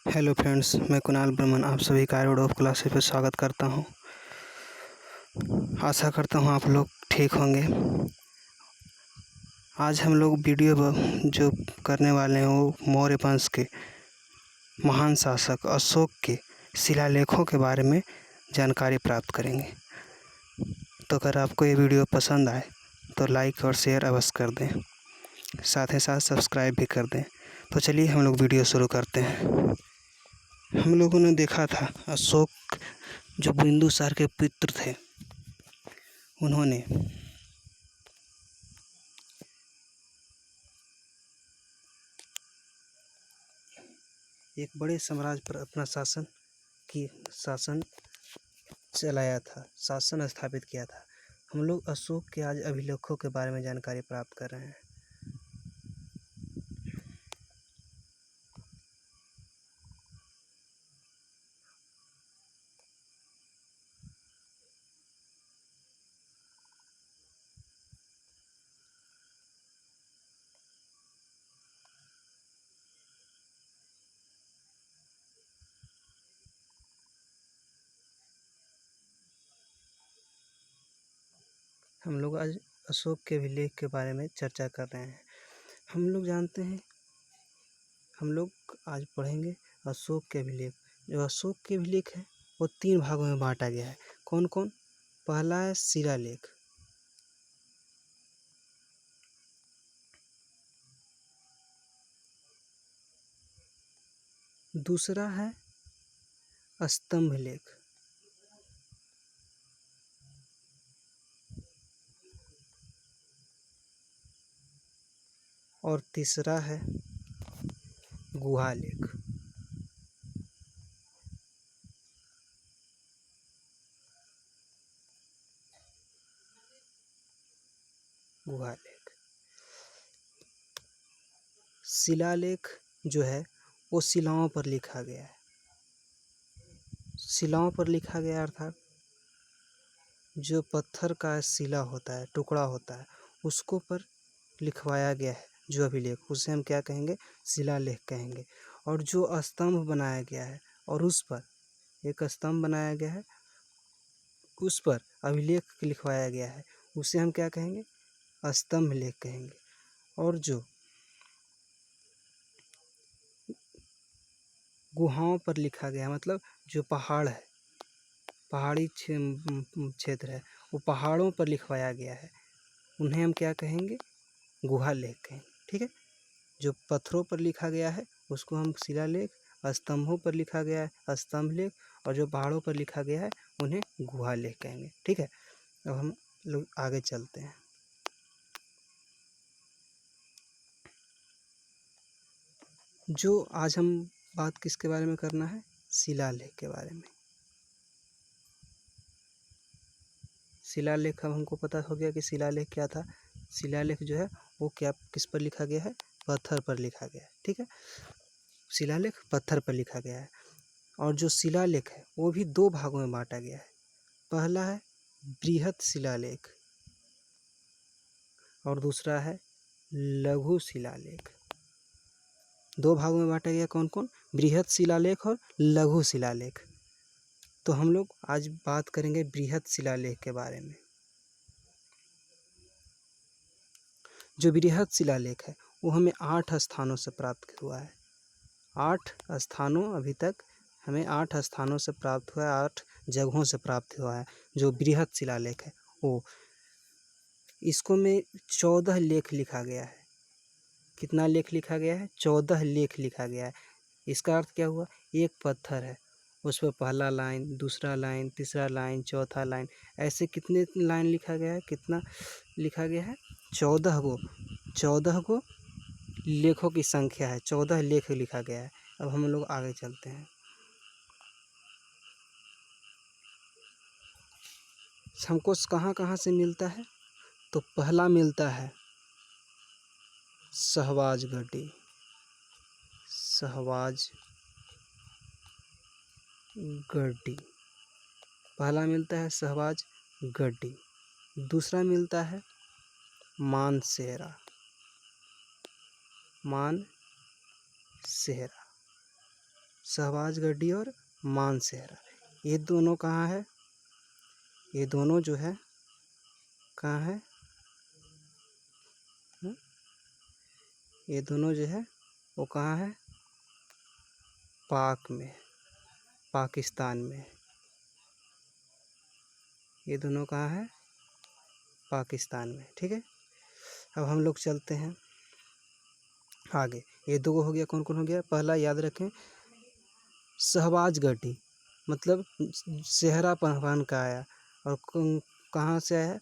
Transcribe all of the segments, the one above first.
Hello friends, मैं कुणाल बर्मन आप सभी का आर्ट ऑफ क्लासेस पर स्वागत करता हूं। आशा करता हूं आप लोग ठीक होंगे। आज हम लोग वीडियो जो करने वाले हैं वो मौर्य वंश के महान शासक अशोक के शिलालेखों के बारे में जानकारी प्राप्त करेंगे। तो अगर आपको ये वीडियो पसंद आए तो लाइक और शेयर अवश्य कर दें, साथ ही साथ सब्सक्राइब भी कर दें। तो चलिए हम लोग वीडियो शुरू करते हैं। हम लोगों ने देखा था अशोक जो बिंदुसार के पुत्र थे, उन्होंने एक बड़े साम्राज्य पर अपना शासन चलाया था, शासन स्थापित किया था। हम लोग अशोक के आज अभिलेखों के बारे में जानकारी प्राप्त कर रहे हैं। हम लोग आज अशोक के अभिलेख के बारे में चर्चा कर रहे हैं। हम लोग जानते हैं, हम लोग आज पढ़ेंगे अशोक के अभिलेख। जो अशोक के अभिलेख है वो 3 भागों में बांटा गया है। कौन कौन? पहला है शिलालेख, दूसरा है स्तंभ लेख, और तीसरा है गुहा लेख। गुहा लेख शिलालेख जो है वो शिलाओं पर लिखा गया है। शिलाओं पर लिखा गया अर्थात जो पत्थर का शिला होता है, टुकड़ा होता है, उसको पर लिखवाया गया है जो अभिलेख, उसे हम क्या कहेंगे? शिलालेख कहेंगे। और जो स्तंभ बनाया गया है और उस पर एक स्तंभ बनाया गया है, उस पर अभिलेख लिखवाया गया है, उसे हम क्या कहेंगे? स्तंभ लेख कहेंगे। और जो गुहाओं पर लिखा गया है, मतलब जो पहाड़ है, पहाड़ी क्षेत्र है, वो पहाड़ों पर लिखवाया गया है, उन्हें हम क्या कहेंगे? गुहा लेख कहेंगे। ठीक है। जो पत्थरों पर लिखा गया है उसको हम शिलालेख, स्तंभों पर लिखा गया है स्तंभ लेख, और जो पहाड़ों पर लिखा गया है उन्हें गुहा लेख कहेंगे। ठीक है। अब हम लोग आगे चलते हैं। जो आज हम बात किसके बारे में करना है? शिलालेख के बारे में। शिलालेख, अब हमको पता हो गया कि शिलालेख क्या था। शिलालेख जो है वो क्या, किस पर लिखा गया है? पत्थर पर लिखा गया है। ठीक है। शिलालेख पत्थर पर लिखा गया है। और जो शिलालेख है वो भी 2 भागों में बांटा गया है। पहला है बृहत शिलालेख और दूसरा है लघु शिलालेख। 2 भागों में बांटा गया। कौन कौन? बृहत शिलालेख और लघु शिलालेख। तो हम लोग आज बात करेंगे बृहत शिलालेख के बारे में। जो बृहत शिलालेख है वो हमें 8 स्थानों से प्राप्त हुआ है। 8 स्थानों, अभी तक हमें 8 स्थानों से प्राप्त हुआ है, 8 जगहों से प्राप्त हुआ है जो बृहत शिलालेख है वो। इसको में 14 लेख लिखा गया है। कितना लेख लिखा गया है? 14 लेख लिखा गया है। इसका अर्थ क्या हुआ? एक पत्थर है, उस पर पहला लाइन, दूसरा लाइन, तीसरा लाइन, चौथा लाइन, ऐसे कितने लाइन लिखा गया है? कितना लिखा गया है? 14 गो। 14 गो लेखों की संख्या है, 14 लेख लिखा गया है। अब हम लोग आगे चलते हैं। हमको कहाँ कहाँ से मिलता है? तो पहला मिलता है सहवाजगढ़ी, सहवाजगढ़ी पहला मिलता है सहवाजगढ़ी। दूसरा मिलता है मानसेहरा, मानसेहरा। शहबाज गढ़ी और मानसेहरा, ये दोनों कहाँ है? ये दोनों जो है कहाँ है? ये दोनों जो है वो कहाँ है? पाक में, पाकिस्तान में। ये दोनों कहाँ है? पाकिस्तान में। ठीक है, अब हम लोग चलते हैं आगे। ये दो हो गया, कौन कौन हो गया? पहला याद रखें, शहबाज गढ़ी मतलब सेहरा पहन का आया, और कहाँ से आया?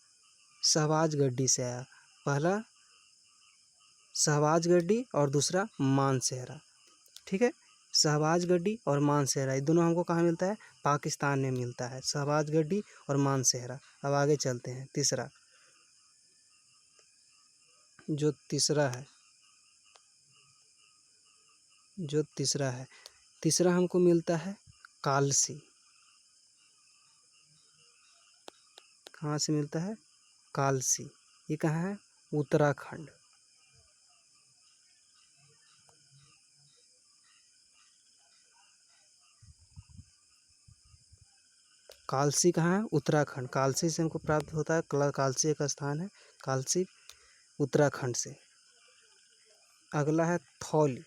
शहबाज गढ़ी से आया। पहला शहबाज गढ़ी और दूसरा मानसेहरा। ठीक है, शहबाज गढ़ी और मानसेहरा ये दोनों हमको कहाँ मिलता है? पाकिस्तान में मिलता है, शहबाज गढ़ी और मानसेहरा। अब आगे चलते हैं, तीसरा जो तीसरा है, तीसरा हमको मिलता है कालसी। कहाँ से मिलता है? कालसी। ये कहाँ है? उत्तराखंड। कालसी कहाँ है? उत्तराखंड। कालसी से हमको प्राप्त होता है, कालसी एक स्थान है, कालसी उत्तराखंड से। अगला है थौली।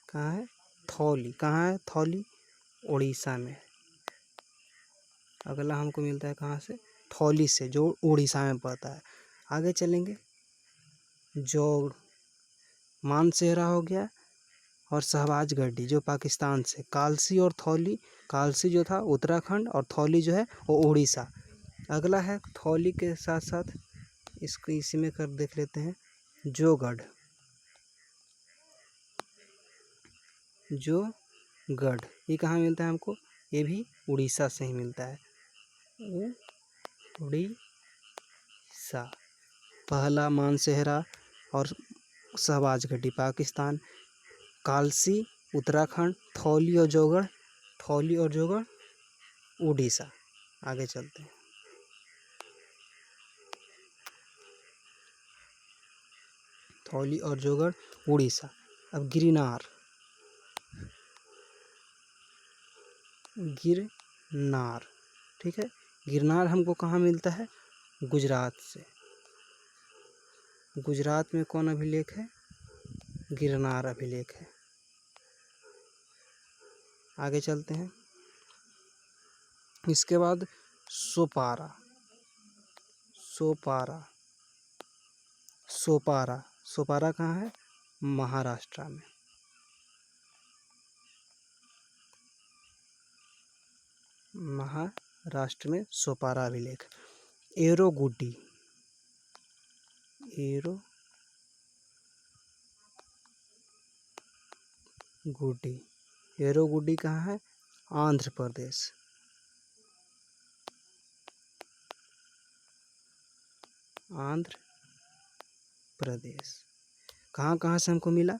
कहाँ है? थौली। कहाँ है थौली? उड़ीसा में। अगला हमको मिलता है कहाँ से? थौली से, जो उड़ीसा में पड़ता है। आगे चलेंगे, जो मानसेहरा हो गया और शहबाज गढ़ी जो पाकिस्तान से। कालसी और थौली, कालसी जो था उत्तराखंड और थौली जो है वो उड़ीसा। अगला है थौली के साथ साथ इसको इसी में कर देख लेते हैं, जोगढ़। जोगढ़ ये कहाँ मिलता है हमको? ये भी उड़ीसा से ही मिलता है, उड़ीसा। पहला मानसेहरा और शहबाज गढ़ी पाकिस्तान, कालसी उत्तराखंड, थौली और जोगढ़ उड़ीसा। आगे चलते हैं, थौली और जोगढ़ उड़ीसा। अब गिरनार, गिरनार। ठीक है, गिरनार हमको कहाँ मिलता है? गुजरात से। गुजरात में कौन अभिलेख है? गिरनार अभिलेख है। आगे चलते हैं, इसके बाद सोपारा। सोपारा, सोपारा, सोपारा कहाँ है? महाराष्ट्र में। महाराष्ट्र में सोपारा अभिलेख। एरोगुड्डी, एरोगुड्डी, एरोगुड्डी कहाँ है? आंध्र प्रदेश। आंध्र प्रदेश। कहाँ कहाँ से हमको मिला?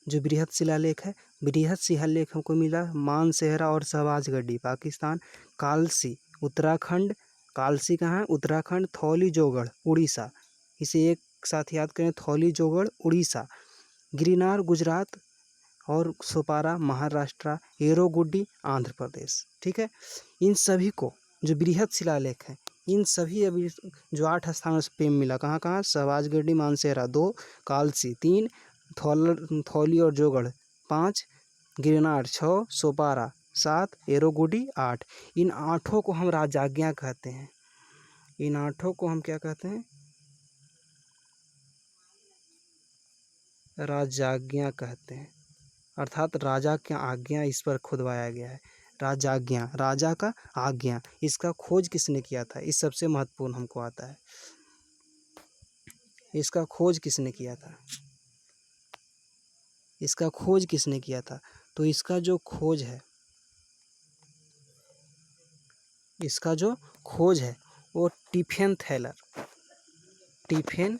जो बृहद शिलालेख है, बृहद शिलालेख हमको मिला मानसेहरा और शहबाज गढ़ी पाकिस्तान, कालसी उत्तराखंड, कालसी कहाँ है? उत्तराखंड, थौली जोगढ़ उड़ीसा। इसे एक साथ याद करें, थौली जोगढ़ उड़ीसा। गिरनार गुजरात और सोपारा महाराष्ट्र, एरोगुड्डी आंध्र प्रदेश। ठीक है, इन सभी को जो बृहद शिलालेख है, इन सभी अभी जो 8 स्थानों से पेम मिला, कहाँ कहाँ? शहबाज गढ़ी मानसेहरा 2, कालसी 3, थौली और जोगढ़ 5, गिरनार 6, सोपारा 7, एरोगुड्डी 8। इन 8 को हम राजाज्ञा कहते हैं। इन 8 को हम क्या कहते हैं? राजाज्ञा कहते हैं, अर्थात राजा की आज्ञा इस पर खुदवाया गया है। राजाज्ञा, राजा का आज्ञा। इसका खोज किसने किया था? इस सबसे महत्वपूर्ण हमको आता है, इसका खोज किसने किया था? इसका खोज किसने किया था? तो इसका जो खोज है, इसका जो खोज है वो टिफेन थैलर, टिफेन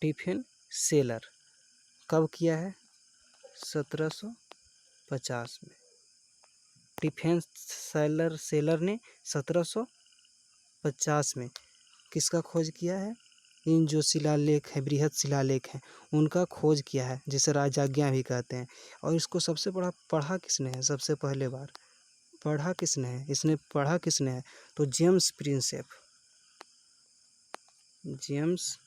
टिफेन सेलर कब किया है? 1750 में। डिफेंस सेलर ने 1750 में किसका खोज किया है? इन जो शिलालेख है, बृहद शिलालेख हैं, उनका खोज किया है, जिसे राजाज्ञा भी कहते हैं। और इसको सबसे बड़ा पढ़ा किसने है? सबसे पहले बार पढ़ा किसने है? इसने पढ़ा किसने है? तो James Prinsep. James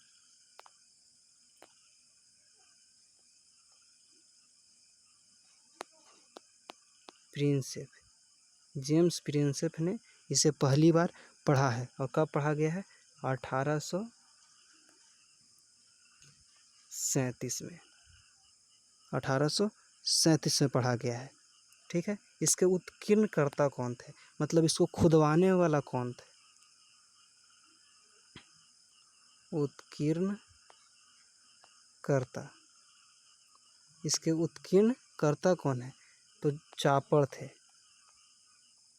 Prinsep. James Prinsep ने इसे पहली बार पढ़ा है। और कब पढ़ा गया है? 1837 में। 1837 में पढ़ा गया है। ठीक है। इसके उत्कीर्णकर्ता कौन थे? मतलब इसको खुदवाने वाला कौन थे? उत्कीर्णकर्ता, इसके उत्कीर्णकर्ता कौन है? तो चापड़ थे।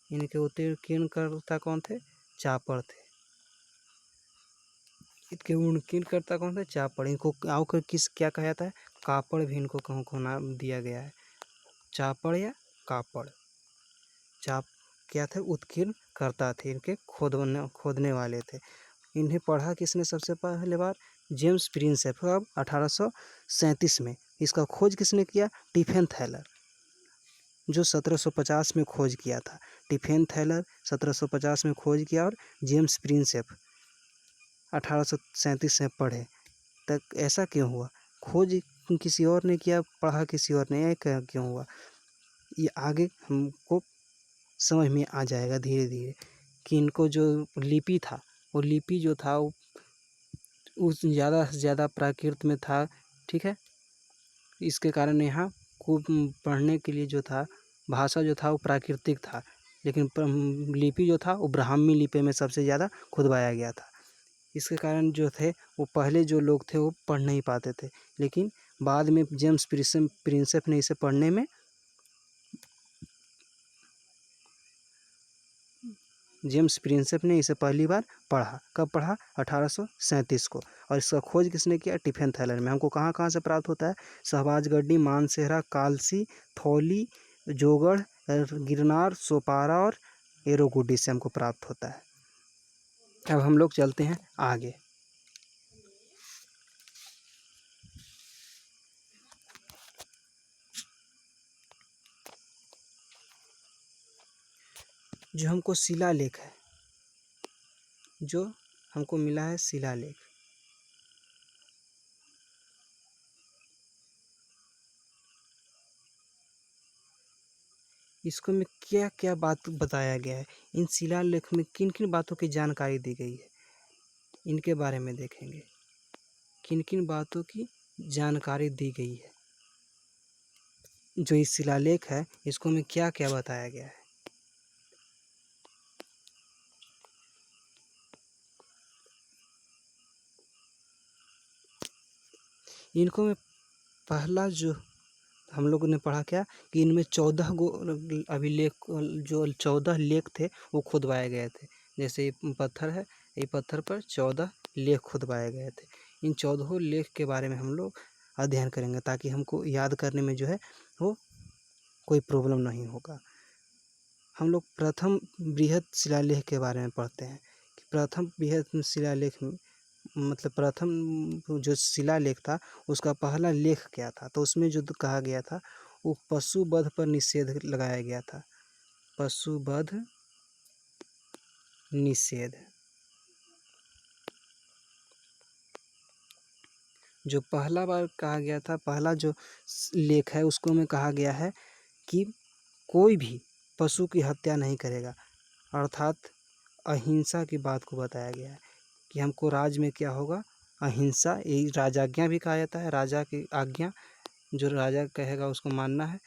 इनके उत्कीर्णकर्ता कौन थे? चापड़ थे। इनके उत्कीर्णकर्ता कौन थे? चापड़। इनको आकर किस क्या कहा जाता है? कापड़ भी इनको कहूँ को नाम दिया गया है। चापड़ या कापड़। क्या थे? उत्कीर्णकर्ता थे, इनके खोदने वाले थे। इन्हें पढ़ा किसने सबसे पहले बार? James Prinsep. कब? 1837 में। इसका खोज किसने किया? टिफेन थैलर, जो 1750 में खोज किया था। टिफेन थैलर 1750 में खोज किया और जेम्स प्रिंसेप 1837 में पढ़े। तक ऐसा क्यों हुआ? खोज किसी और ने किया, पढ़ा किसी और ने, क्यों हुआ? ये आगे हमको समझ में आ जाएगा धीरे धीरे कि इनको जो लिपि था, वो लिपि जो था वो उस ज़्यादा से ज़्यादा प्राकृत में था। ठीक है। इसके कारण यहाँ को पढ़ने के लिए जो था, भाषा जो था वो प्राकृतिक था, लेकिन लिपि जो था वो ब्राह्मी लिपि में सबसे ज़्यादा खुदवाया गया था। इसके कारण जो थे वो पहले जो लोग थे वो पढ़ नहीं पाते थे, लेकिन बाद में जेम्स प्रिंसेप ने इसे पढ़ने में जेम्स प्रिंसेप ने इसे पहली बार पढ़ा। कब पढ़ा? 1837 को। और इसका खोज किसने किया? टिफेन थैलर में। हमको कहाँ कहाँ से प्राप्त होता है? शहबाजगढ़ी, मानसेहरा, कालसी, थौली, जोगढ़, गिरनार, सोपारा और एरोगुडी से हमको प्राप्त होता है। अब हम लोग चलते हैं आगे। जो हमको शिलालेख है, जो हमको मिला है शिलालेख, इसको में क्या क्या बात बताया गया है? इन शिलालेख में किन किन बातों की जानकारी दी गई है, इनके बारे में देखेंगे। किन किन बातों की जानकारी दी गई है? जो इस शिलालेख है, इसको में क्या क्या बताया गया है? इनको में पहला जो हम लोगों ने पढ़ा क्या कि इनमें 14 गो अभिलेख, जो 14 लेख थे वो खुदवाए गए थे। जैसे ये पत्थर है, ये पत्थर पर 14 लेख खुदवाए गए थे। इन 14 लेख के बारे में हम लोग अध्ययन करेंगे, ताकि हमको याद करने में जो है वो कोई प्रॉब्लम नहीं होगा। हम लोग प्रथम बृहद शिलालेख के बारे में पढ़ते हैं कि प्रथम बृहद शिलालेख में मतलब प्रथम जो शिलालेख था उसका पहला लेख क्या था? तो उसमें जो कहा गया था वो पशुवध पर निषेध लगाया गया था। पशुवध निषेध। जो पहला बार कहा गया था, पहला जो लेख है उसको में कहा गया है कि कोई भी पशु की हत्या नहीं करेगा, अर्थात अहिंसा की बात को बताया गया है कि हमको राज में क्या होगा? अहिंसा। यही राजाज्ञा भी कहा जाता है, राजा की आज्ञा, जो राजा कहेगा उसको मानना है।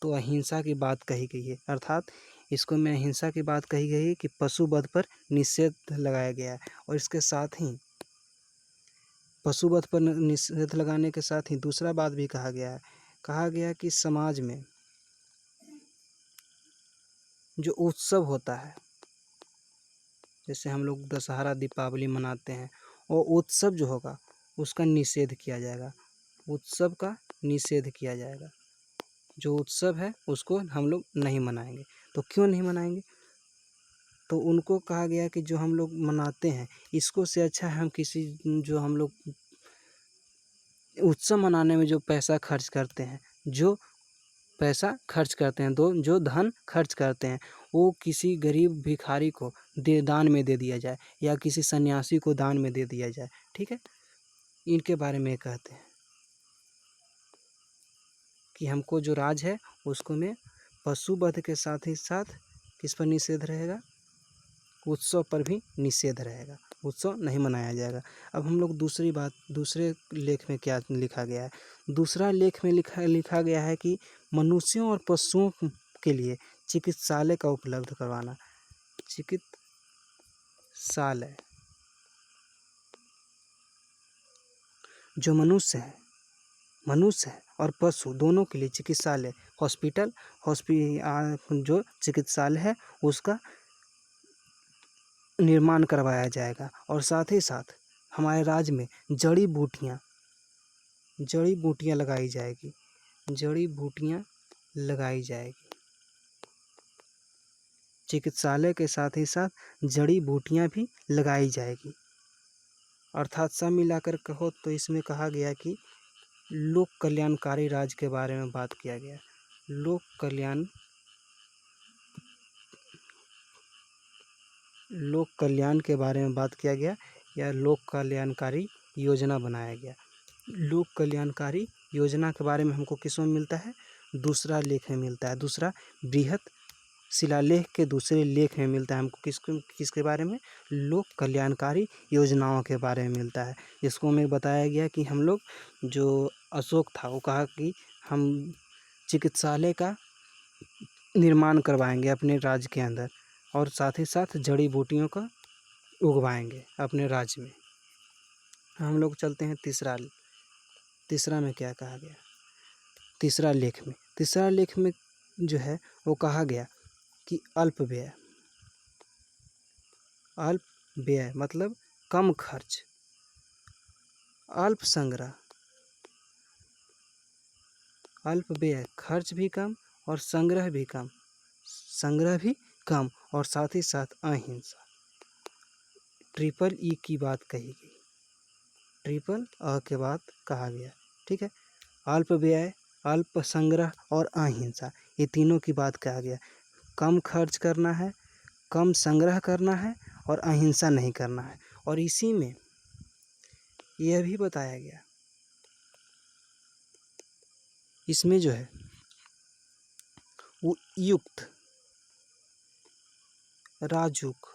तो अहिंसा की बात कही गई है, अर्थात इसको में अहिंसा की बात कही गई है कि पशुवध पर निषेध लगाया गया है। और इसके साथ ही पशुवध पर निषेध लगाने के साथ ही दूसरा बात भी कहा गया है। कहा गया कि समाज में जो उत्सव होता है, जैसे हम लोग दशहरा दीपावली मनाते हैं, और उत्सव जो होगा उसका निषेध किया जाएगा। उत्सव का निषेध किया जाएगा। जो उत्सव है उसको हम लोग नहीं मनाएंगे। तो क्यों नहीं मनाएंगे? तो उनको कहा गया कि जो हम लोग मनाते हैं इसको से अच्छा है हम किसी जो हम लोग उत्सव मनाने में जो पैसा खर्च करते हैं, जो पैसा खर्च करते हैं, जो धन खर्च करते हैं, वो किसी गरीब भिखारी को दान में दे दिया जाए या किसी सन्यासी को दान में दे दिया जाए। ठीक है, इनके बारे में कहते हैं कि हमको जो राज है उसको में पशु वध के साथ ही साथ किस पर निषेध रहेगा? उत्सव पर भी निषेध रहेगा, उत्सव नहीं मनाया जाएगा। अब हम लोग दूसरे लेख में क्या लिखा गया है? दूसरा लेख में लिखा गया है कि मनुष्यों और पशुओं के लिए चिकित्सालय का उपलब्ध करवाना। चिकित्सालय, जो मनुष्य है और पशु दोनों के लिए चिकित्सालय, जो चिकित्सालय है उसका निर्माण करवाया जाएगा। और साथ ही साथ हमारे राज्य में जड़ी बूटियाँ लगाई जाएगी, चिकित्सालय के साथ ही साथ जड़ी बूटियाँ भी लगाई जाएगी। अर्थात सब मिलाकर कहो तो इसमें कहा गया कि लोक कल्याणकारी राज्य के बारे में बात किया गया। लोक कल्याण के बारे में बात किया गया या लोक कल्याणकारी योजना बनाया गया। लोक कल्याणकारी योजना के बारे में हमको किसमें मिलता है? दूसरा लेख में मिलता है। दूसरा बृहत शिलालेख के दूसरे लेख में मिलता है हमको। किसके बारे में? लोक कल्याणकारी योजनाओं के बारे में मिलता है। जिसको में बताया गया कि हम लोग जो अशोक था वो कहा कि हम चिकित्सालय का निर्माण करवाएंगे अपने राज्य के अंदर और साथ ही साथ जड़ी बूटियों का उगवाएंगे अपने राज्य में। हम लोग चलते हैं तीसरा में क्या कहा गया? तीसरा लेख में जो है वो कहा गया कि अल्प व्यय मतलब कम खर्च, अल्प संग्रह, अल्प व्यय, खर्च भी कम और संग्रह भी कम और साथ ही साथ अहिंसा। ट्रिपल ई की बात कही गई, ट्रिपल अ के बात कहा गया। ठीक है, अल्प व्यय, अल्प संग्रह और अहिंसा, ये तीनों की बात कहा गया। कम खर्च करना है, कम संग्रह करना है और अहिंसा नहीं करना है। और इसी में यह भी बताया गया, इसमें जो है वो युक्त, राजूक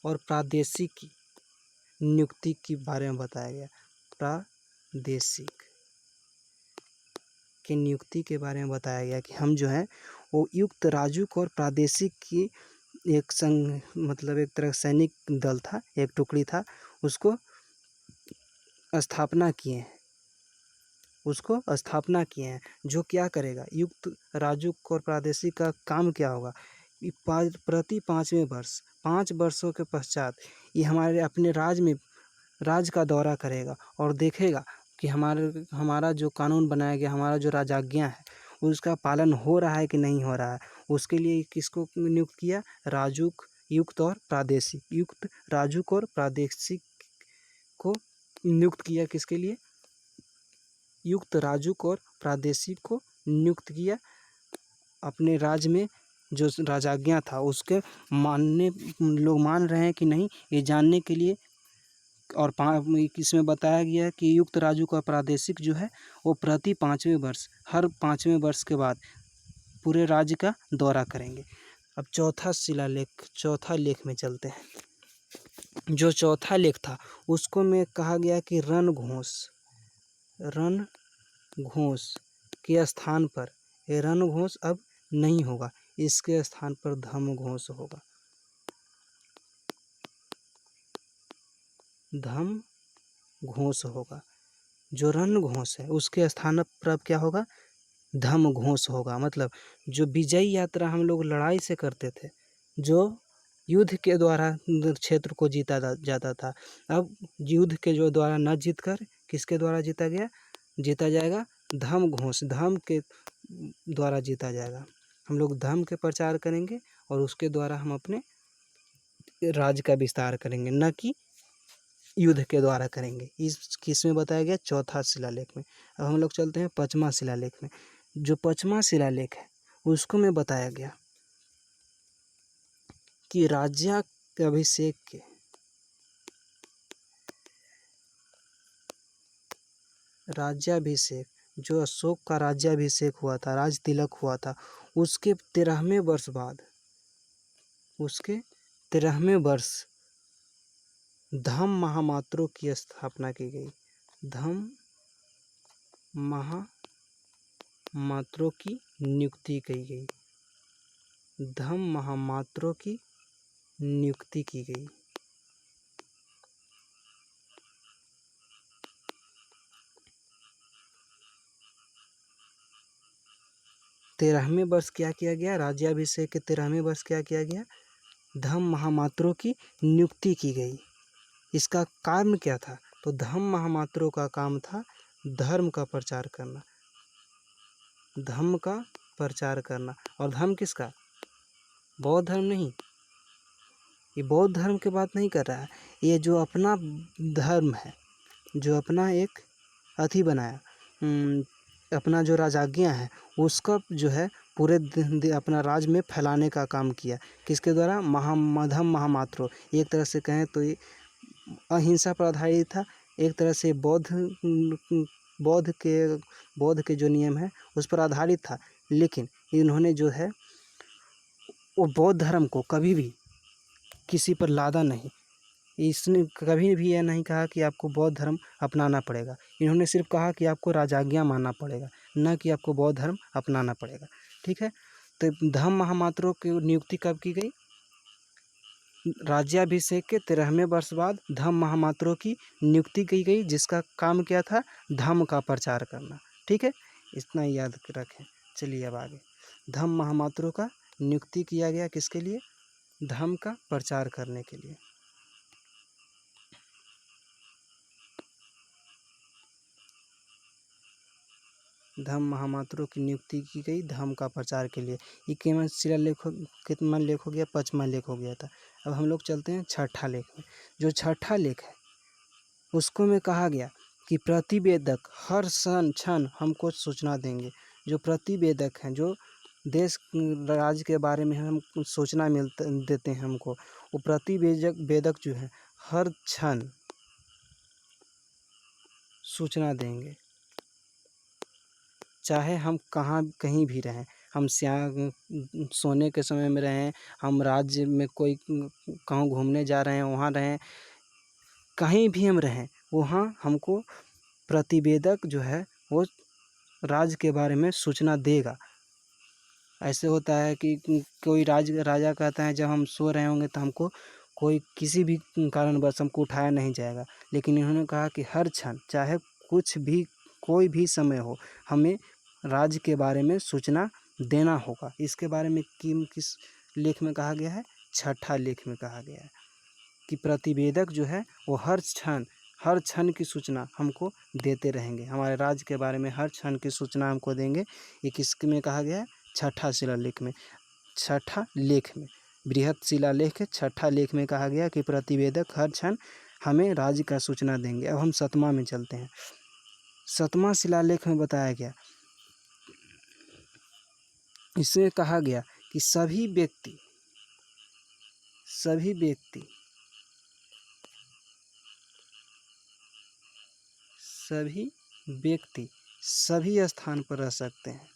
और प्रादेशिक नियुक्ति के बारे में बताया गया। प्रादेशिक की नियुक्ति के बारे में बताया गया कि हम जो है वो युक्त, राजूक और प्रादेशिक की एक मतलब एक तरह सैनिक दल था, एक टुकड़ी था, उसको स्थापना किए हैं जो क्या करेगा? युक्त, राजूक और प्रादेशिक का काम क्या होगा? प्रति 5 वर्षों के पश्चात ये हमारे अपने राज्य का दौरा करेगा और देखेगा कि हमारा जो कानून बनाया गया, हमारा जो राजाज्ञा है उसका पालन हो रहा है कि नहीं हो रहा है। उसके लिए किसको नियुक्त किया? युक्त, राजूक और प्रादेशिक को नियुक्त किया। किसके लिए? युक्त, राजूक और प्रादेशिक को नियुक्त किया। अपने राज्य में जो राजाज्ञा था उसके लोग मान रहे हैं कि नहीं, ये जानने के लिए। और इसमें बताया गया कि युक्त, राजूक और प्रादेशिक जो है वो प्रति 5वें वर्ष, हर 5वें वर्ष के बाद पूरे राज्य का दौरा करेंगे। अब चौथा लेख में चलते हैं। जो चौथा लेख था उसको में कहा गया कि रणघोष के स्थान पर ये रणघोष अब नहीं होगा, इसके स्थान पर धर्मघोष होगा। धर्मघोष होगा। जो रणघोष है उसके स्थान पर अब क्या होगा? धर्मघोष होगा। मतलब जो विजयी यात्रा हम लोग लड़ाई से करते थे, जो युद्ध के द्वारा क्षेत्र को जीता जाता था, अब युद्ध के जो द्वारा न जीतकर किसके द्वारा जीता जाएगा? धर्म के द्वारा जीता जाएगा। हम लोग धर्म के प्रचार करेंगे और उसके द्वारा हम अपने राज्य का विस्तार करेंगे, न कि युद्ध के द्वारा करेंगे। इस किस में बताया गया? चौथा शिलालेख में। अब हम लोग चलते हैं पाँचवा शिलालेख में। जो पाँचवा शिलालेख है उसको में बताया गया कि राज्याभिषेक जो अशोक का राज्याभिषेक हुआ था, राज तिलक हुआ था, उसके 13वें वर्ष धम्म महामात्रों की स्थापना की गई। धम्म महामात्रों की नियुक्ति की गई। धम्म महामात्रों की नियुक्ति की गई। तेरहवें वर्ष क्या किया गया? राज्याभिषेक के 13वें वर्ष क्या किया गया? धम्म महामात्रों की नियुक्ति की गई। इसका कारण क्या था? तो धम्म महामात्रों का काम था धर्म का प्रचार करना। धर्म का प्रचार करना। और धर्म किसका? बौद्ध धर्म नहीं। ये बौद्ध धर्म की बात नहीं कर रहा है। ये जो अपना धर्म है, जो अपना एक अथी बनाया, अपना जो राजाज्ञा है उसका जो है पूरे अपना राज्य में फैलाने का काम किया। किसके द्वारा? धम्म महामात्रों। एक तरह से कहें तो ये अहिंसा पर आधारित था। एक तरह से बौद्ध के जो नियम है उस पर आधारित था। लेकिन इन्होंने जो है वो बौद्ध धर्म को कभी भी किसी पर लादा नहीं। इसने कभी भी यह नहीं कहा कि आपको बौद्ध धर्म अपनाना पड़ेगा। इन्होंने सिर्फ कहा कि आपको राजाज्ञा मानना पड़ेगा, न कि आपको बौद्ध धर्म अपनाना पड़ेगा। ठीक है। तो धम्म महामात्रों की नियुक्ति कब की गई? राज्याभिषेक के 13वें वर्ष बाद धम्म महामात्रों की नियुक्ति की गई, जिसका काम क्या था? धम्म का प्रचार करना। ठीक है, इतना याद रखें। चलिए अब आगे। धम्म महामात्रों का नियुक्ति किया गया किसके लिए? धम्म का प्रचार करने के लिए। धम्म महामात्रों की नियुक्ति की गई धम्म का प्रचार के लिए। ये केवल शिलालेख कितना लेख हो गया? 5वां लेख हो गया था। अब हम लोग चलते हैं छठा लेख में। जो छठा लेख है उसको में कहा गया कि प्रतिवेदक हर क्षण हमको सूचना देंगे। जो प्रतिवेदक हैं, जो देश राज्य के बारे में हम सूचना देते हैं हमको, वो प्रतिवेदक जो है हर क्षण सूचना देंगे। चाहे हम कहीं भी रहें, हम सोने के समय में रहें, हम राज्य में कोई कहीं घूमने जा रहे हैं वहाँ रहें, कहीं भी हम रहें, वहाँ हमको प्रतिवेदक जो है वो राज्य के बारे में सूचना देगा। ऐसे होता है कि कोई राजा कहता है जब हम सो रहे होंगे तो हमको कोई किसी भी कारणवश हमको उठाया नहीं जाएगा। लेकिन इन्होंने कहा कि हर क्षण, चाहे कुछ भी कोई भी समय हो, हमें राज्य के बारे में सूचना देना होगा। इसके बारे में किस लेख में कहा गया है? छठा लेख में कहा गया है कि प्रतिवेदक जो है वो हर क्षण की सूचना हमको देते रहेंगे। हमारे राज्य के बारे में हर क्षण की सूचना हमको देंगे। ये किसमें कहा गया है? छठा शिलालेख में। छठा लेख में, बृहत शिलालेख छठा लेख में कहा गया कि प्रतिवेदक हर क्षण हमें राज्य का सूचना देंगे। अब हम 7वां में चलते हैं। 7वां शिलालेख में बताया गया, इसमें कहा गया कि सभी व्यक्ति सभी स्थान पर रह सकते हैं।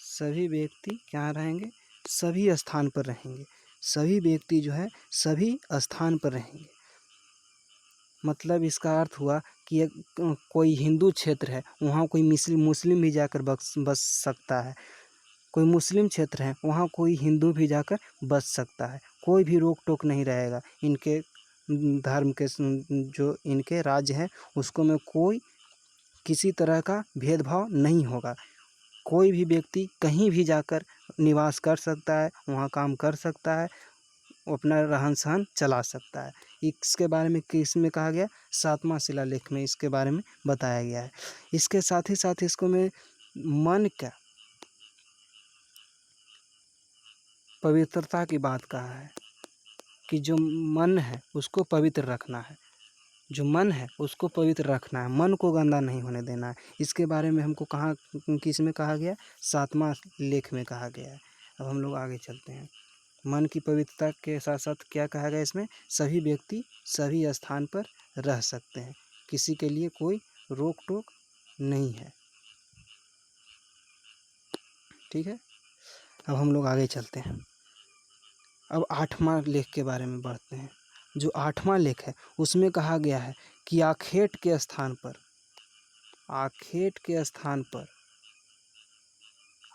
सभी व्यक्ति क्या रहेंगे? सभी स्थान पर रहेंगे। सभी व्यक्ति जो है सभी स्थान पर रहेंगे। मतलब इसका अर्थ हुआ कि कोई हिंदू क्षेत्र है, वहाँ कोई मुस्लिम भी जाकर बस सकता है। कोई मुस्लिम क्षेत्र है, वहाँ कोई हिंदू भी जाकर बस सकता है। कोई भी रोक टोक नहीं रहेगा। इनके धर्म के जो इनके राज्य है उसको में कोई किसी तरह का भेदभाव नहीं होगा। कोई भी व्यक्ति कहीं भी जाकर निवास कर सकता है, वहाँ काम कर सकता है, वो अपना रहन सहन चला सकता है। इसके बारे में किस में कहा गया, 7वां शिलालेख में इसके बारे में बताया गया है। इसके साथ ही साथ इसको में मन का पवित्रता की बात कहा है कि जो मन है उसको पवित्र रखना है, जो मन है उसको पवित्र रखना है, मन को गंदा नहीं होने देना है। इसके बारे में हमको कहाँ किस में कहा गया, 7वां लेख में कहा गया है। अब हम लोग आगे चलते हैं। मन की पवित्रता के साथ साथ क्या कहा गया इसमें, सभी व्यक्ति सभी स्थान पर रह सकते हैं, किसी के लिए कोई रोक टोक नहीं है। ठीक है, अब हम लोग आगे चलते हैं। अब 8वां लेख के बारे में बढ़ते हैं। जो 8वां लेख है उसमें कहा गया है कि आखेट के स्थान पर, आखेट के स्थान पर,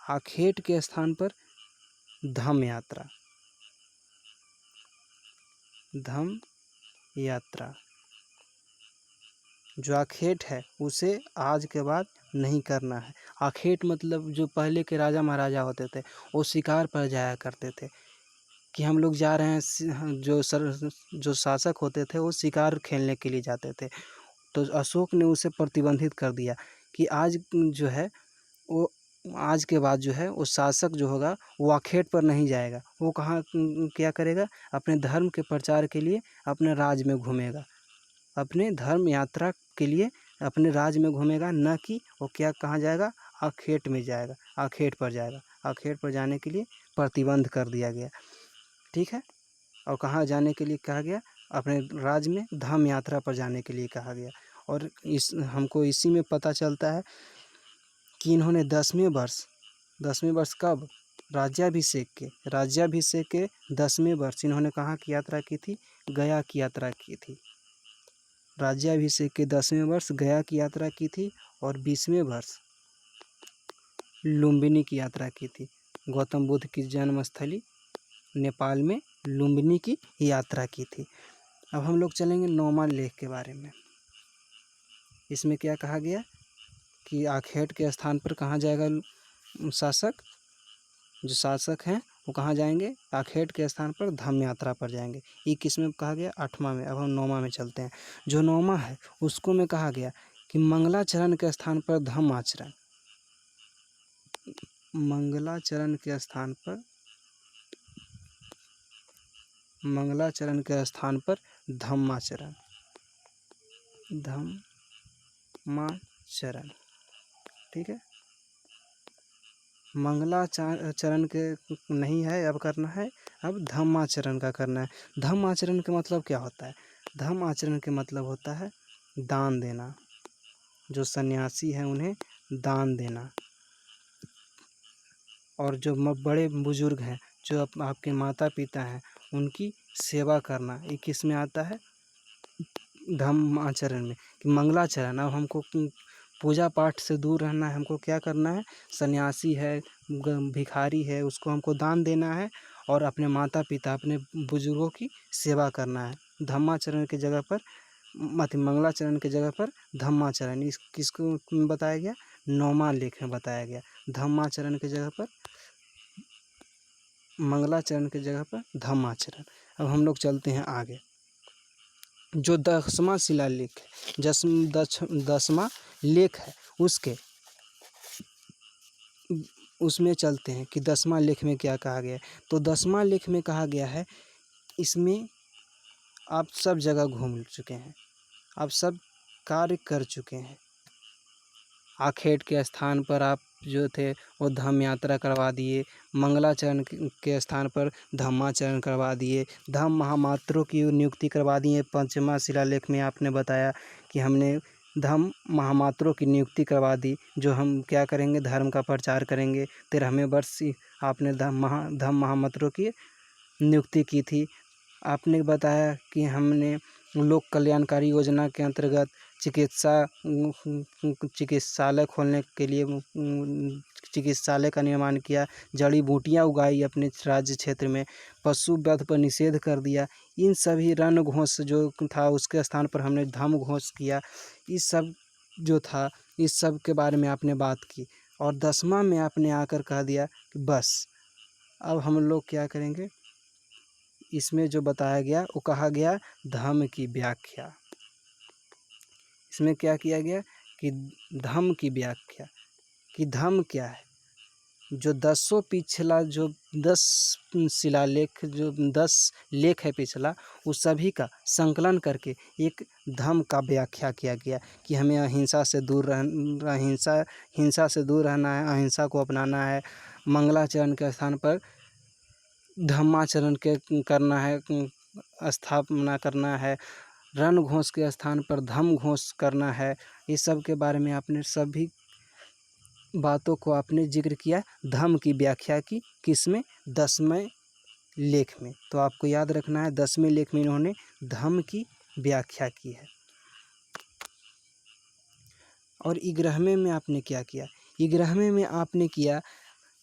आखेट के स्थान पर धम्म यात्रा, धम्म यात्रा, जो आखेट है उसे आज के बाद नहीं करना है। आखेट मतलब जो पहले के राजा महाराजा होते थे वो शिकार पर जाया करते थे कि हम लोग जा रहे हैं, जो शासक होते थे वो शिकार खेलने के लिए जाते थे। तो अशोक ने उसे प्रतिबंधित कर दिया कि आज जो है वो, आज के बाद जो है वो शासक जो होगा वो आखेट पर नहीं जाएगा। वो कहाँ क्या करेगा, अपने धर्म के प्रचार के लिए अपने राज्य में घूमेगा, अपने धर्म यात्रा के लिए अपने राज्य में घूमेगा, न कि वो क्या कहाँ जाएगा, आखेट में जाएगा, आखेट पर जाएगा। आखेट पर जाने के लिए प्रतिबंध कर दिया गया। ठीक है, और कहाँ जाने के लिए कहा गया, अपने राज्य में धम्म यात्रा पर जाने के लिए कहा गया। और हमको इसी में पता चलता है कि इन्होंने 10वें वर्ष कब, राज्याभिषेक के 10वें वर्ष इन्होंने कहाँ की यात्रा की थी, गया की यात्रा की थी। राज्याभिषेक के 10वें वर्ष गया की यात्रा की थी और 20वें वर्ष लुम्बिनी की यात्रा की थी। गौतम बुद्ध की जन्मस्थली नेपाल में लुम्बिनी की यात्रा की थी। अब हम लोग चलेंगे 9वां लेख के बारे में। इसमें क्या कहा गया कि आखेट के स्थान पर कहाँ जाएगा शासक, जो शासक हैं वो कहाँ जाएंगे, आखेट के स्थान पर धम्म यात्रा पर जाएंगे। ये किस में कहा गया, 8वां में। अब हम 9वां में चलते हैं। जो 9वां है उसको में कहा गया कि मंगलाचरण के स्थान पर धम्म आचरण, मंगलाचरण के स्थान पर, मंगलाचरण के स्थान पर धम्माचरण, धम्माचरण। ठीक है, मंगलाचरण के नहीं है अब करना है, अब धम्माचरण का करना है। धम्माचरण का मतलब क्या होता है, धम्माचरण के मतलब होता है दान देना। जो सन्यासी हैं उन्हें दान देना, और जो बड़े बुजुर्ग हैं, जो आपके माता पिता हैं, उनकी सेवा करना, ये किस में आता है, धम्माचरण में। कि मंगलाचरण, अब हमको पूजा पाठ से दूर रहना है, हमको क्या करना है, सन्यासी है, भिखारी है, उसको हमको दान देना है और अपने माता पिता, अपने बुजुर्गों की सेवा करना है। धम्माचरण की जगह पर, मंगलाचरण की जगह पर धम्माचरण, इस किसको बताया गया, 9वां लेख में बताया गया। धम्माचरण की जगह पर, मंगलाचरण की जगह पर धम्माचरण। अब हम लोग चलते हैं आगे। जो 10वां शिलालेख है, 10वां लेख है, उसमें चलते हैं कि 10वां लेख में क्या कहा गया है। तो 10वां लेख में कहा गया है, इसमें आप सब जगह घूम चुके हैं, आप सब कार्य कर चुके हैं। आखेट के स्थान पर आप जो थे वो धम्म यात्रा करवा दिए, मंगलाचरण के स्थान पर धम्माचरण करवा दिए, धम्म महामात्रों की नियुक्ति करवा दिए। 5वां शिलालेख में आपने बताया कि हमने धम्म महामात्रों की नियुक्ति करवा दी, जो हम क्या करेंगे, धर्म का प्रचार करेंगे। 13वें वर्ष आपने धम्म महामात्रों की नियुक्ति की थी। आपने बताया कि हमने लोक कल्याणकारी योजना के अंतर्गत चिकित्सालय खोलने के लिए चिकित्सालय का निर्माण किया, जड़ी बूटियाँ उगाई अपने राज्य क्षेत्र में, पशु वध पर निषेध कर दिया। इन सभी रण घोष जो था उसके स्थान पर हमने धम्म घोष किया। इस सब जो था, इस सब के बारे में आपने बात की। और 10वां में आपने आकर कह दिया कि बस अब हम लोग क्या करेंगे, इसमें जो बताया गया वो कहा गया धम्म की व्याख्या। इसमें क्या किया गया कि धम्म की व्याख्या, कि धम्म क्या है। जो 10 पिछला जो 10 शिलालेख, जो 10 लेख है पिछला, उस सभी का संकलन करके एक धम्म का व्याख्या किया गया कि हमें हिंसा से दूर हिंसा से दूर रहना है, अहिंसा को अपनाना है, मंगलाचरण के स्थान पर धम्माचरण के करना है, स्थापना करना है, रणघोष के स्थान पर धम्म घोष करना है। ये सब के बारे में आपने सभी बातों को आपने जिक्र किया, धम्म की व्याख्या की, किसमें? 10वें लेख में। तो आपको याद रखना है 10वें लेख में इन्होंने धम्म की व्याख्या की है। और 11वें में आपने क्या किया? 11वें में आपने किया,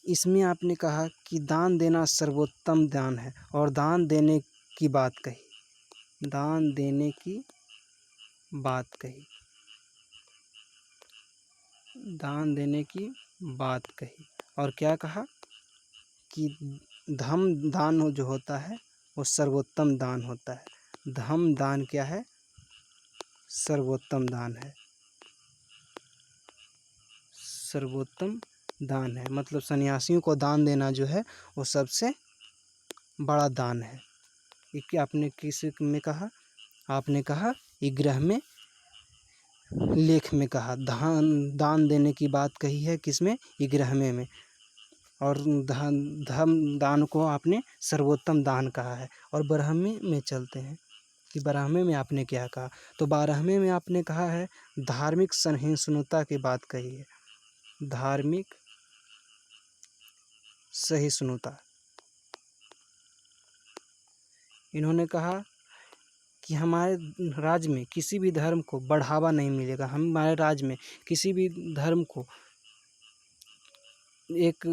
इसमें आपने कहा कि दान देना सर्वोत्तम दान है, और दान देने की बात कही, दान देने की बात कही, दान देने की बात कही। और क्या कहा कि धम्म दान जो होता है वो सर्वोत्तम दान होता है। धम्म दान क्या है? सर्वोत्तम दान है, सर्वोत्तम दान है। मतलब सन्यासियों को दान देना जो है वो सबसे बड़ा दान है। ये आपने किस में कहा? आपने कहा 11वें लेख में कहा, दान देने की बात कही है, किसमें? 11वें में। और धम्म दान को आपने सर्वोत्तम दान कहा है। और 12वें में चलते हैं कि 12वें में आपने क्या कहा। तो 12वें में आपने कहा है धार्मिक सहिष्णुता की बात कही है, धार्मिक सहिष्णुता। इन्होंने कहा कि हमारे राज्य में किसी भी धर्म को बढ़ावा नहीं मिलेगा, हमारे राज्य में किसी भी धर्म को एक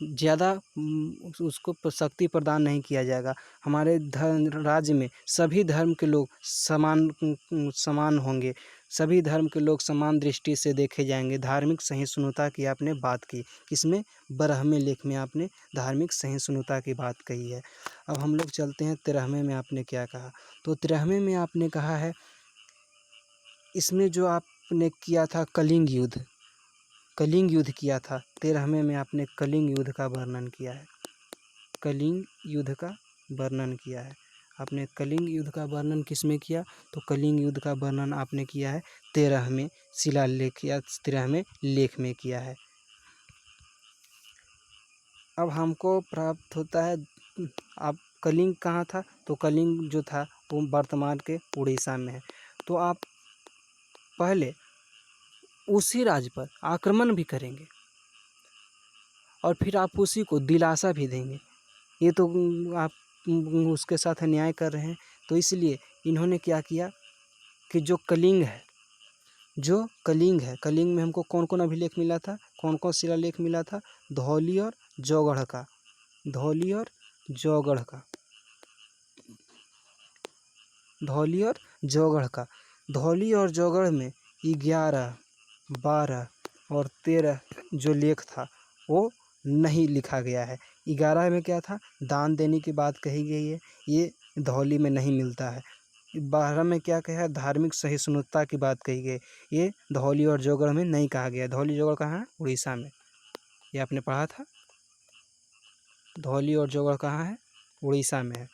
ज़्यादा उसको शक्ति प्रदान नहीं किया जाएगा। हमारे राज्य में सभी धर्म के लोग समान होंगे, सभी धर्म के लोग समान दृष्टि से देखे जाएंगे। धार्मिक सहिष्णुता की आपने बात की, किसमें? 12वें लेख में आपने धार्मिक सहिष्णुता की बात कही है। अब हम लोग चलते हैं 13वें में आपने क्या कहा। तो 13वें में आपने कहा है, इसमें जो आपने किया था कलिंग युद्ध, कलिंग युद्ध किया था। 13वें में आपने कलिंग युद्ध का वर्णन किया है, कलिंग युद्ध का वर्णन किया है। आपने कलिंग युद्ध का वर्णन किस में किया? तो कलिंग युद्ध का वर्णन आपने किया है 13वें शिलालेख या 13वें लेख में किया है। अब हमको प्राप्त होता है, अब कलिंग कहाँ था? तो कलिंग जो था वो वर्तमान के उड़ीसा में है। तो आप पहले उसी राज्य पर आक्रमण भी करेंगे और फिर आप उसी को दिलासा भी देंगे। ये तो आप उसके साथ अन्याय कर रहे हैं। तो इसलिए इन्होंने क्या किया कि जो कलिंग है, जो कलिंग है, कलिंग में हमको कौन कौन अभिलेख मिला था, कौन कौन शिलालेख मिला था? धौली और जौगढ़ का, धौली और जौगढ़ का, धौली और जौगढ़ का। धौली और जौगढ़ में 11, 12 और 13 जो लेख था वो नहीं लिखा गया है। 11 में क्या था? दान देने की बात कही गई है, ये धौली में नहीं मिलता है। 12 में क्या कहा है? धार्मिक सहिष्णुता की बात कही गई, ये धौली और जौगढ़ में नहीं कहा गया। धौली जौगढ़ कहाँ है? उड़ीसा में, ये आपने पढ़ा था। धौली और जौगढ़ कहाँ है? उड़ीसा में है।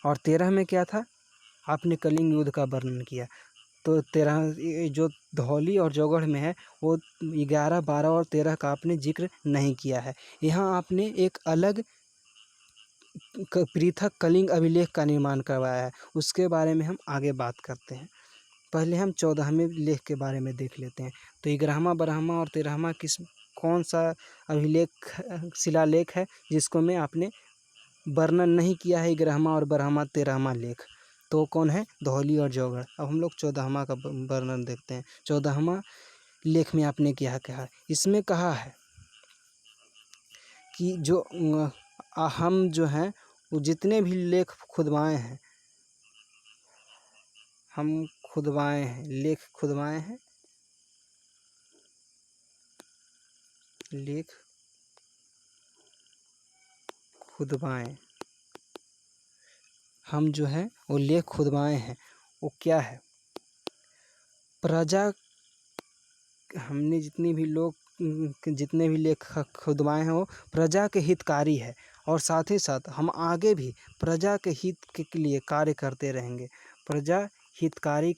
और 13 में क्या था? आपने कलिंग युद्ध का वर्णन किया। तो 13 जो धौली और जौगढ़ में है वो 11, 12 और 13 का आपने जिक्र नहीं किया है। यहाँ आपने एक अलग पृथक कलिंग अभिलेख का निर्माण करवाया है, उसके बारे में हम आगे बात करते हैं। पहले हम 14वें लेख के बारे में देख लेते हैं। तो 11वां, 12वां और 13वां कौन सा अभिलेख शिलालेख है जिसको में आपने वर्णन नहीं किया है? 11वां और 12वां 13वां लेख। तो कौन है? धौली और जौगढ़। अब हम लोग 14वां का वर्णन देखते हैं। 14वां लेख में आपने क्या कहा? इसमें कहा है कि जो हम जो हैं वो जितने भी लेख खुदवाए हैं, हम खुदवाए हैं, लेख खुदवाए हैं, लेख खुदवाएं, हम जो है वो लेख खुदवाए हैं। वो क्या है? प्रजा, हमने जितने भी लेख खुदवाए हैं वो प्रजा के हितकारी है, और साथ ही साथ हम आगे भी प्रजा के हित के लिए कार्य करते रहेंगे। प्रजा हितकारी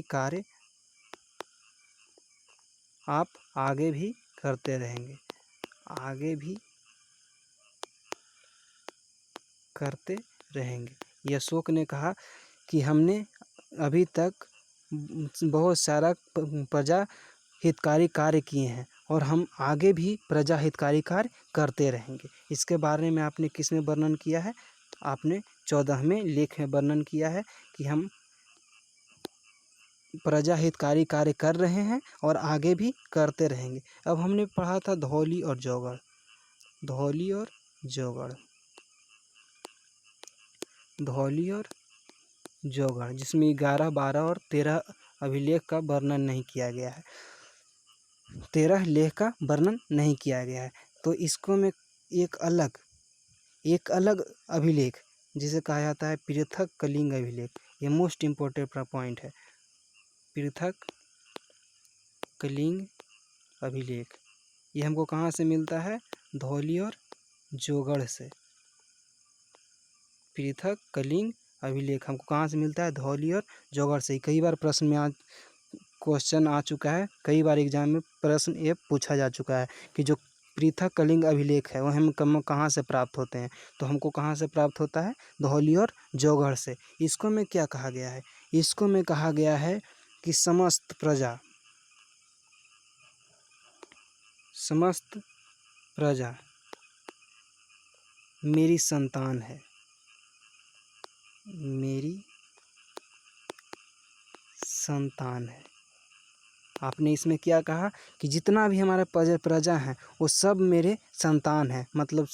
कार्य आप आगे भी करते रहेंगे, ये अशोक ने कहा कि हमने अभी तक बहुत सारा प्रजा हितकारी कार्य किए हैं और हम आगे भी प्रजा हितकारी कार्य करते रहेंगे। इसके बारे में आपने किस में वर्णन किया है? आपने 14वें लेख में वर्णन किया है कि हम प्रजा हितकारी कार्य कर रहे हैं और आगे भी करते रहेंगे। अब हमने पढ़ा था धौली और जौगड़, जिसमें 11, 12 और 13 अभिलेख का वर्णन नहीं किया गया है, 13 लेख का वर्णन नहीं किया गया है। तो इसको में एक अलग अभिलेख जिसे कहा जाता है पृथक कलिंग अभिलेख, ये मोस्ट इम्पोर्टेंट पॉइंट है। पृथक कलिंग अभिलेख ये हमको कहाँ से मिलता है? धौली और जौगड़ से। पृथक कलिंग अभिलेख हमको कहाँ से मिलता है? धौली और जौगड़ से। कई बार प्रश्न में क्वेश्चन आ चुका है, कई बार एग्जाम में प्रश्न ये पूछा जा चुका है कि जो पृथक कलिंग अभिलेख है वो हम कहाँ से प्राप्त होते हैं? तो हमको कहाँ से प्राप्त होता है? धौली और जौगड़ से। इसको में क्या कहा गया है? इसको में कहा गया है कि समस्त प्रजा मेरी संतान है, आपने इसमें क्या कहा कि जितना भी हमारा प्रजा है वो सब मेरे संतान है, मतलब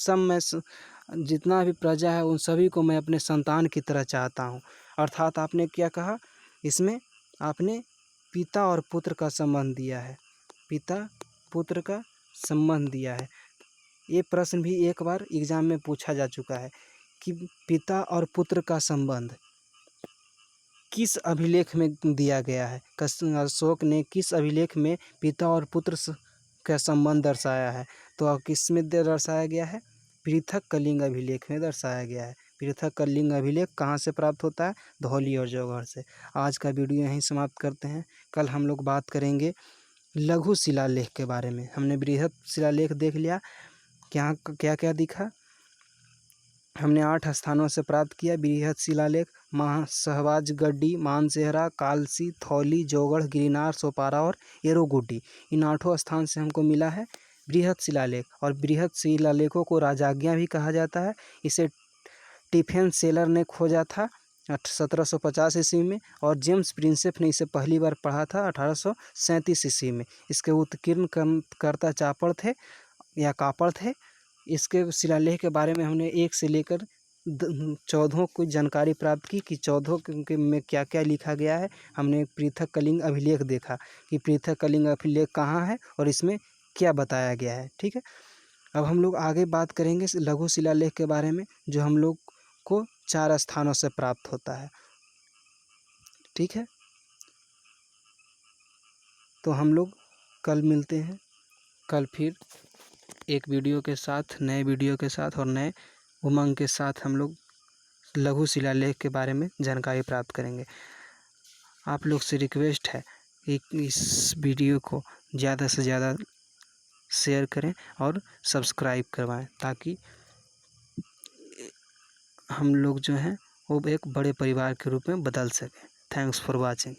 जितना भी प्रजा है उन सभी को मैं अपने संतान की तरह चाहता हूँ। अर्थात आपने क्या कहा? इसमें आपने पिता और पुत्र का संबंध दिया है। ये प्रश्न भी एक बार एग्जाम में पूछा जा चुका है कि पिता और पुत्र का संबंध किस अभिलेख में दिया गया है? अशोक ने किस अभिलेख में पिता और पुत्र का संबंध दर्शाया है? तो किस में दर्शाया गया है? पृथक कलिंग अभिलेख में दर्शाया गया है। पृथक कलिंग अभिलेख कहाँ से प्राप्त होता है? धौली और जौगड़ से। आज का वीडियो यहीं समाप्त करते हैं। कल हम लोग बात करेंगे लघु शिलालेख के बारे में। हमने बृहद शिलालेख देख लिया, क्या क्या दिखा। हमने 8 स्थानों से प्राप्त किया बृहद शिलालेख: सहवाज गड्डी, मानसेहरा, कालसी, थौली, जौगड़, गिरनार, सोपारा और एरोगुड्डी। इन 8 स्थान से हमको मिला है बृहद शिलालेख। और बृहद शिलालेखों को राजाज्ञा भी कहा जाता है। इसे टिफेन सेलर ने खोजा था 1750 ईस्वी में, और जेम्स प्रिंसेप ने इसे पहली बार पढ़ा था 1837 ईस्वी में। इसके उत्कीर्ण कर्ता कापड़ थे। इसके शिलालेख के बारे में हमने 1 से लेकर 14 को जानकारी प्राप्त की कि 14 में क्या क्या लिखा गया है। हमने पृथक कलिंग अभिलेख देखा कि पृथक कलिंग अभिलेख कहाँ है और इसमें क्या बताया गया है। ठीक है, अब हम लोग आगे बात करेंगे लघु शिलालेख के बारे में, जो हम लोग को 4 स्थानों से प्राप्त होता है। ठीक है, तो हम लोग कल मिलते हैं। कल फिर एक वीडियो के साथ, नए वीडियो के साथ और नए उमंग के साथ हम लोग लघु शिलालेख के बारे में जानकारी प्राप्त करेंगे। आप लोग से रिक्वेस्ट है कि इस वीडियो को ज़्यादा से ज़्यादा शेयर करें और सब्सक्राइब करवाएं, ताकि हम लोग जो हैं वो एक बड़े परिवार के रूप में बदल सकें। Thanks for watching.